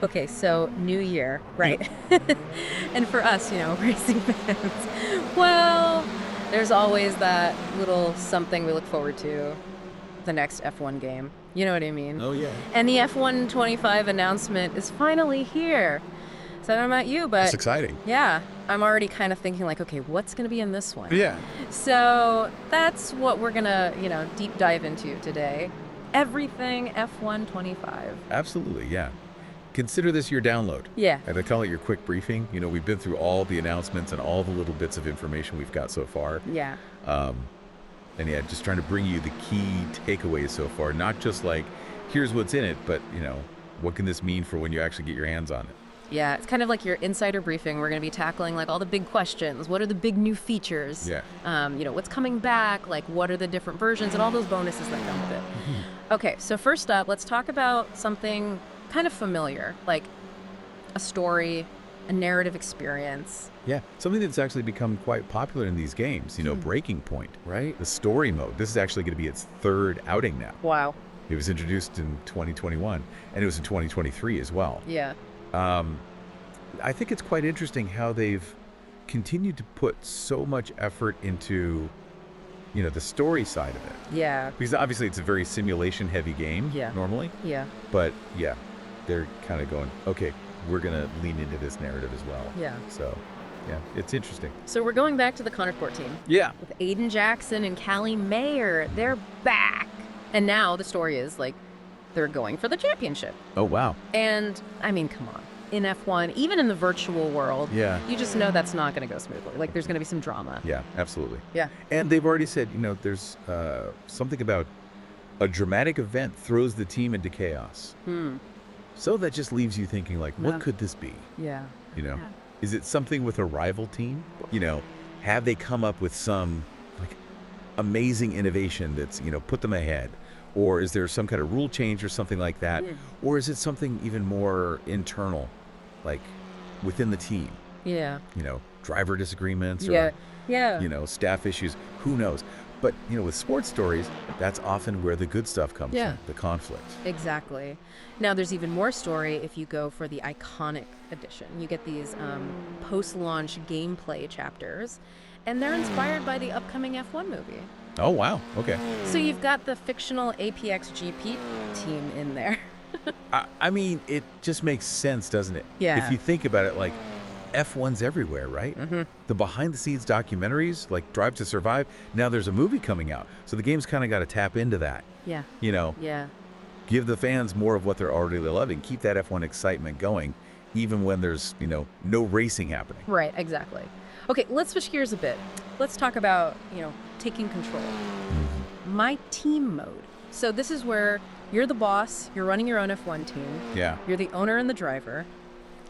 Okay, so new year, right? And for us, racing fans, well, there's always that little something we look forward to, the next F1 game. You know what I mean? Oh, yeah. And the F1 25 announcement is finally here. So I don't know about you, That's but exciting. yeah, I'm already kind of thinking like, okay, what's going to be in this one? Yeah. So that's what we're going to, deep dive into today. Everything F1 25. Absolutely, yeah. Consider this your download. Yeah. And I call it your quick briefing. We've been through all the announcements and all the little bits of information we've got so far. Yeah. Um, and yeah, just trying to bring you the key takeaways so far. Not just like, here's what's in it, but, what can this mean for when you actually get your hands on it? Yeah, it's kind of like your insider briefing. We're going to be tackling like all the big questions. What are the big new features? Yeah. What's coming back? Like, what are the different versions and all those bonuses that come with it. Okay, so first up, let's talk about something kind of familiar, like a story, a narrative experience. Yeah, something that's actually become quite popular in these games, Breaking Point. Right. The story mode. This is actually going to be its third outing now. Wow. It was introduced in 2021, and it was in 2023 as well. Yeah. I think it's quite interesting how they've continued to put so much effort into, the story side of it. Yeah. Because obviously it's a very simulation-heavy game Yeah. normally. Yeah. But yeah, they're kind of going, okay, we're going to lean into this narrative as well. Yeah. So, yeah, it's interesting. So we're going back to the Connorsport team Yeah. with Aiden Jackson and Callie Mayer. They're back. And now the story is like they're going for the championship. Oh, wow. And I mean, come on. In F1, even in the virtual world, Yeah. you just know that's not going to go smoothly. Like, there's going to be some drama. Yeah, absolutely. Yeah. And they've already said, there's something about a dramatic event throws the team into chaos. So that just leaves you thinking, like, what Yeah. could this be? Yeah. Is it something with a rival team? Have they come up with some like amazing innovation that's, put them ahead? Or is there some kind of rule change or something like that? Or is it something even more internal, like within the team? Yeah. Driver disagreements or, Yeah. Yeah. staff issues, who knows? But, with sports stories, that's often where the good stuff comes Yeah. from, the conflict. Exactly. Now, there's even more story if you go for the iconic edition. You get these post-launch gameplay chapters, and they're inspired by the upcoming F1 movie. Oh, wow. Okay. So you've got the fictional APX GP team in there. I mean, it just makes sense, doesn't it? Yeah. If you think about it, like, F1's everywhere, right? The behind-the-scenes documentaries, like Drive to Survive, now there's a movie coming out. So the game's kind of got to tap into that. Yeah. Yeah. Give the fans more of what they're already loving. Keep that F1 excitement going, even when there's, no racing happening. Right, exactly. Okay, let's switch gears a bit. Let's talk about, taking control. My team mode. So this is where you're the boss, you're running your own F1 team, Yeah. you're the owner and the driver,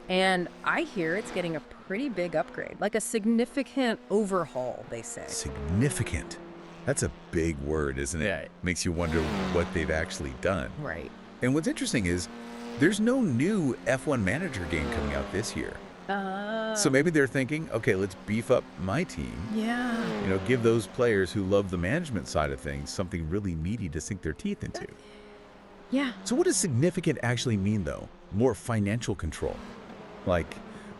and I hear it's getting a pretty big upgrade, like a significant overhaul, they say. Significant. That's a big word, isn't it? Yeah. Makes you wonder what they've actually done. Right. And what's interesting is there's no new F1 Manager game coming out this year. So maybe they're thinking, okay, let's beef up my team. Yeah. Give those players who love the management side of things something really meaty to sink their teeth into. Yeah. So what does significant actually mean, though? More financial control? Like,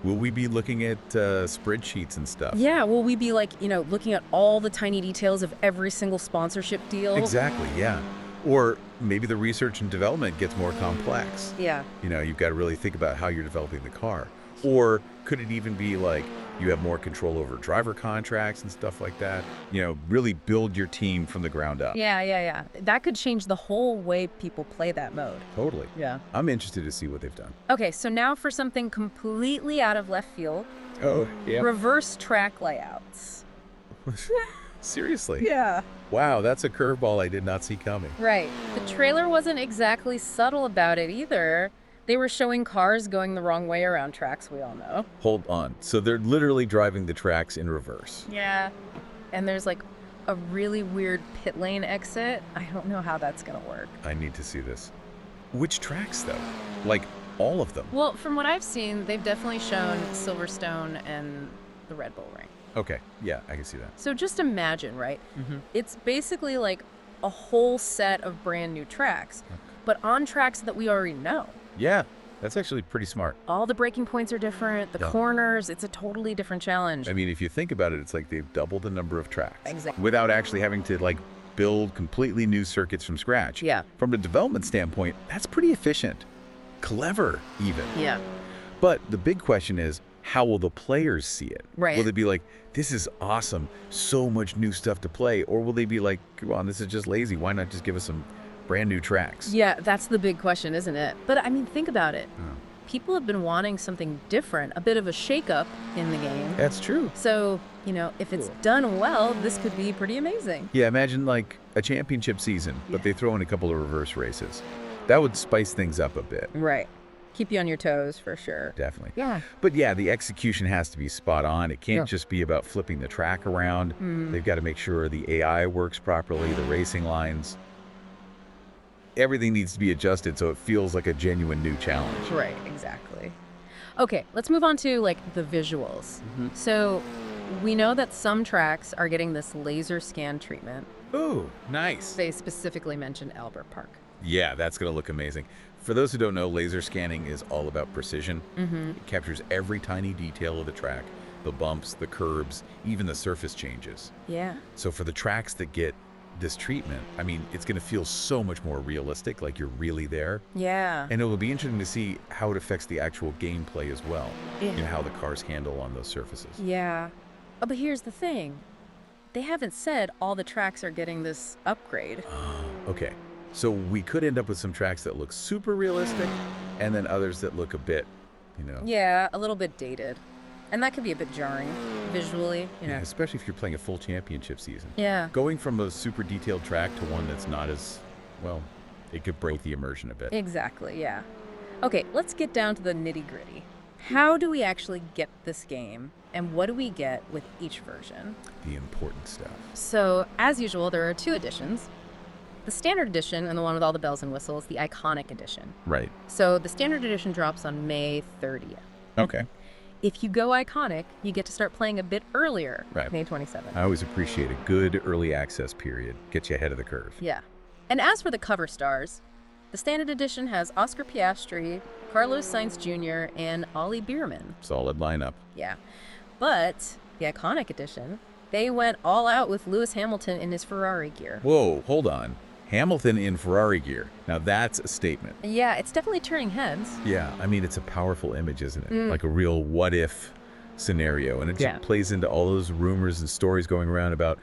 will we be looking at spreadsheets and stuff? Yeah, will we be like, looking at all the tiny details of every single sponsorship deal? Exactly, yeah. Or maybe the research and development gets more complex. Yeah. You've got to really think about how you're developing the car. Or could it even be like you have more control over driver contracts and stuff like that? Really build your team from the ground up. Yeah. That could change the whole way people play that mode. Totally. Yeah. I'm interested to see what they've done. Okay, so now for something completely out of left field. Oh, yeah. Reverse track layouts. Seriously? Yeah. Wow, that's a curveball I did not see coming. Right. The trailer wasn't exactly subtle about it either. They were showing cars going the wrong way around tracks, we all know. Hold on. So they're literally driving the tracks in reverse. Yeah. And there's like a really weird pit lane exit. I don't know how that's going to work. I need to see this. Which tracks, though? Like, all of them? Well, from what I've seen, they've definitely shown Silverstone and the Red Bull Ring. Okay, yeah, I can see that. So just imagine, right? It's basically like a whole set of brand new tracks, but on tracks that we already know. Yeah, That's actually pretty smart. All the breaking points are different, the Yeah. corners, it's a totally different challenge. I mean, if you think about it, it's like they've doubled the number of tracks. Exactly. Without actually having to like build completely new circuits from scratch. Yeah. From a development standpoint, that's pretty efficient. Clever, even. Yeah. But the big question is, how will the players see it? Right. Will they be like, this is awesome, so much new stuff to play? Or will they be like, come on, this is just lazy. Why not just give us some brand new tracks? Yeah, that's the big question, isn't it? But I mean, think about it. Oh. People have been wanting something different, a bit of a shakeup in the game. That's true. So, if it's done well, this could be pretty amazing. Yeah, imagine like a championship season, but they throw in a couple of reverse races. That would spice things up a bit. Right. Keep you on your toes for sure. Definitely. Yeah. But yeah, the execution has to be spot on. It can't Yeah. just be about flipping the track around. They've got to make sure the AI works properly, the racing lines. Everything needs to be adjusted so it feels like a genuine new challenge. Right, exactly. Okay, let's move on to the visuals. So we know that some tracks are getting this laser scan treatment. Ooh, nice. They specifically mentioned Albert Park. Yeah, that's going to look amazing. For those who don't know, laser scanning is all about precision. It captures every tiny detail of the track, the bumps, the curbs, even the surface changes. Yeah. So for the tracks that get this treatment, I mean, it's going to feel so much more realistic, like you're really there. Yeah. And it will be interesting to see how it affects the actual gameplay as well. Yeah. How the cars handle on those surfaces. Yeah. Oh, but here's the thing. They haven't said all the tracks are getting this upgrade. Okay, so we could end up with some tracks that look super realistic and then others that look a bit, Yeah, a little bit dated. And that could be a bit jarring visually, yeah, especially if you're playing a full championship season. Yeah. Going from a super detailed track to one that's not as, well, it could break the immersion a bit. Exactly, yeah. Okay, let's get down to the nitty-gritty. How do we actually get this game, and what do we get with each version? The important stuff. So, as usual, there are two editions. The Standard Edition and the one with all the bells and whistles, the Iconic Edition. Right. So, the Standard Edition drops on May 30th. Okay. If you go Iconic, you get to start playing a bit earlier, Right. May 27th. I always appreciate a good early access period. Gets you ahead of the curve. Yeah. And as for the cover stars, the Standard Edition has Oscar Piastri, Carlos Sainz Jr., and Ollie Bierman. Solid lineup. Yeah. But the Iconic Edition, they went all out with Lewis Hamilton in his Ferrari gear. Whoa, hold on. Hamilton in Ferrari gear. Now that's a statement. Yeah, it's definitely turning heads. Yeah, I mean, it's a powerful image, isn't it? Like a real what-if scenario. And it Yeah. just plays into all those rumors and stories going around about,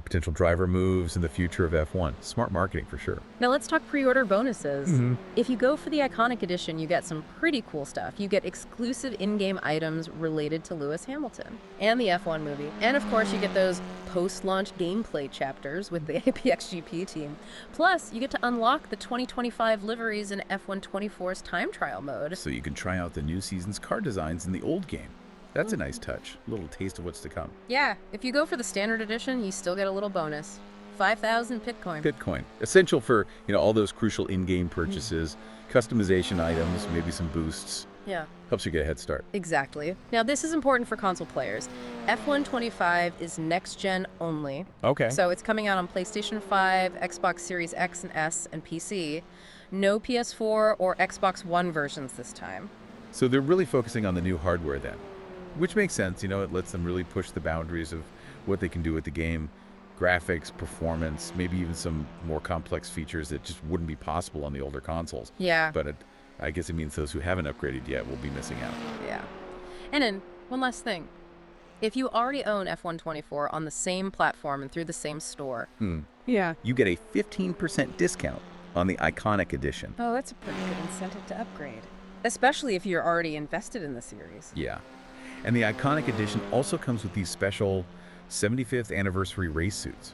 potential driver moves in the future of F1. Smart marketing for sure. Now let's talk pre-order bonuses. If you go for the Iconic Edition, you get some pretty cool stuff. You get exclusive in-game items related to Lewis Hamilton and the F1 movie. And of course, you get those post-launch gameplay chapters with the APXGP team. Plus, you get to unlock the 2025 liveries in F1 24's time trial mode. So you can try out the new season's car designs in the old game. That's a nice touch. A little taste of what's to come. Yeah, if you go for the Standard Edition, you still get a little bonus. 5,000 Bitcoin. Bitcoin. Essential for, all those crucial in-game purchases, customization items, maybe some boosts. Yeah. Helps you get a head start. Exactly. Now, this is important for console players. F1 25 is next-gen only. Okay. So it's coming out on PlayStation 5, Xbox Series X and S, and PC. No PS4 or Xbox One versions this time. So they're really focusing on the new hardware then, which makes sense. It lets them really push the boundaries of what they can do with the game. Graphics, performance, maybe even some more complex features that just wouldn't be possible on the older consoles. Yeah. But I guess it means those who haven't upgraded yet will be missing out. Yeah. And then, one last thing. If you already own F1 24 on the same platform and through the same store. Yeah. You get a 15% discount on the Iconic Edition. Oh, that's a pretty good incentive to upgrade. Especially if you're already invested in the series. Yeah. And the Iconic Edition also comes with these special 75th anniversary race suits.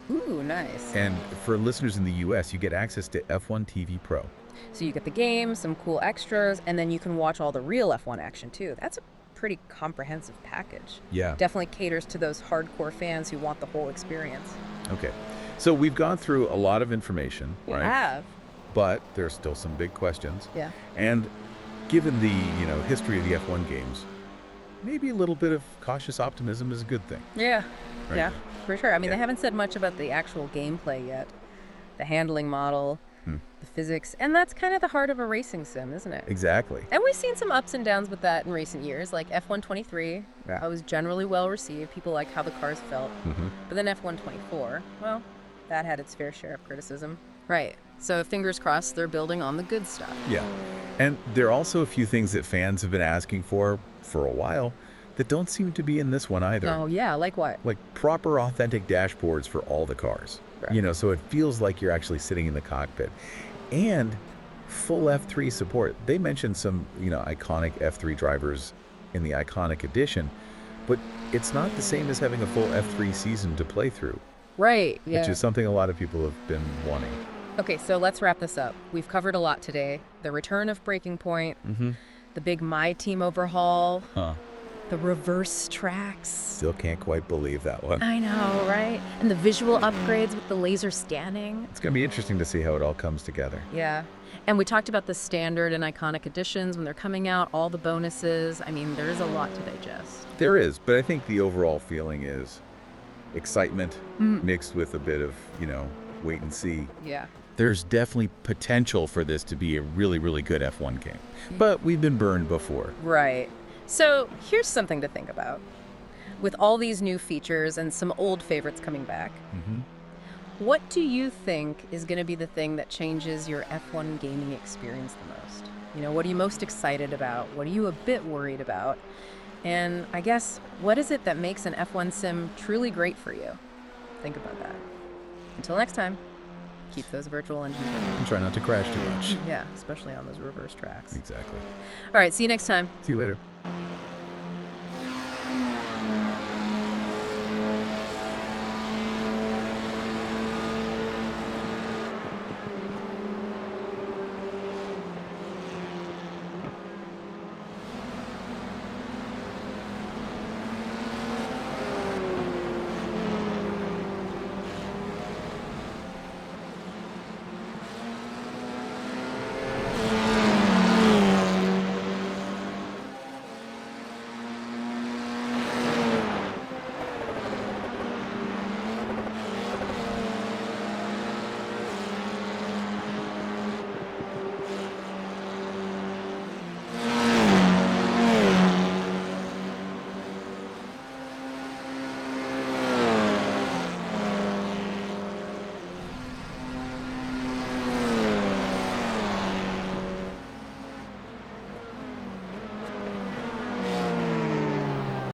Ooh, nice. And for listeners in the US, you get access to F1 TV Pro. So you get the game, some cool extras, and then you can watch all the real F1 action too. That's a pretty comprehensive package. Yeah. Definitely caters to those hardcore fans who want the whole experience. Okay. So we've gone through a lot of information, We right? have. But there's still some big questions. Yeah. And given the, history of the F1 games, maybe a little bit of cautious optimism is a good thing. Yeah. Right. Yeah, for sure. I mean, Yeah. they haven't said much about the actual gameplay yet. The handling model, the physics, and that's kind of the heart of a racing sim, isn't it? Exactly. And we've seen some ups and downs with that in recent years, like F123. Yeah. Was generally well received. People liked how the cars felt. But then F124, well, that had its fair share of criticism. Right. So fingers crossed they're building on the good stuff. Yeah. And there are also a few things that fans have been asking for a while that don't seem to be in this one either. Oh, yeah, like what? Like proper authentic dashboards for all the cars. Right. So it feels like you're actually sitting in the cockpit. And full F3 support. They mentioned some, iconic F3 drivers in the Iconic Edition, but it's not the same as having a full F3 season to play through, Right, yeah. which is something a lot of people have been wanting. Okay, so let's wrap this up. We've covered a lot today. The return of Breaking Point, the big My Team overhaul, the reverse tracks. Still can't quite believe that one. I know, right? And the visual upgrades with the laser scanning. It's going to be interesting to see how it all comes together. Yeah. And we talked about the standard and iconic editions when they're coming out, all the bonuses. I mean, there's a lot to digest. There is, but I think the overall feeling is excitement mixed with a bit of, wait and see. Yeah. There's definitely potential for this to be a really, really good F1 game. But we've been burned before. Right. So here's something to think about. With all these new features and some old favorites coming back, what do you think is going to be the thing that changes your F1 gaming experience the most? What are you most excited about? What are you a bit worried about? And I guess, what is it that makes an F1 sim truly great for you? Think about that. Until next time, keep those virtual engines running. And try not to crash too much. Yeah, especially on those reverse tracks. Exactly. All right, see you next time. See you later.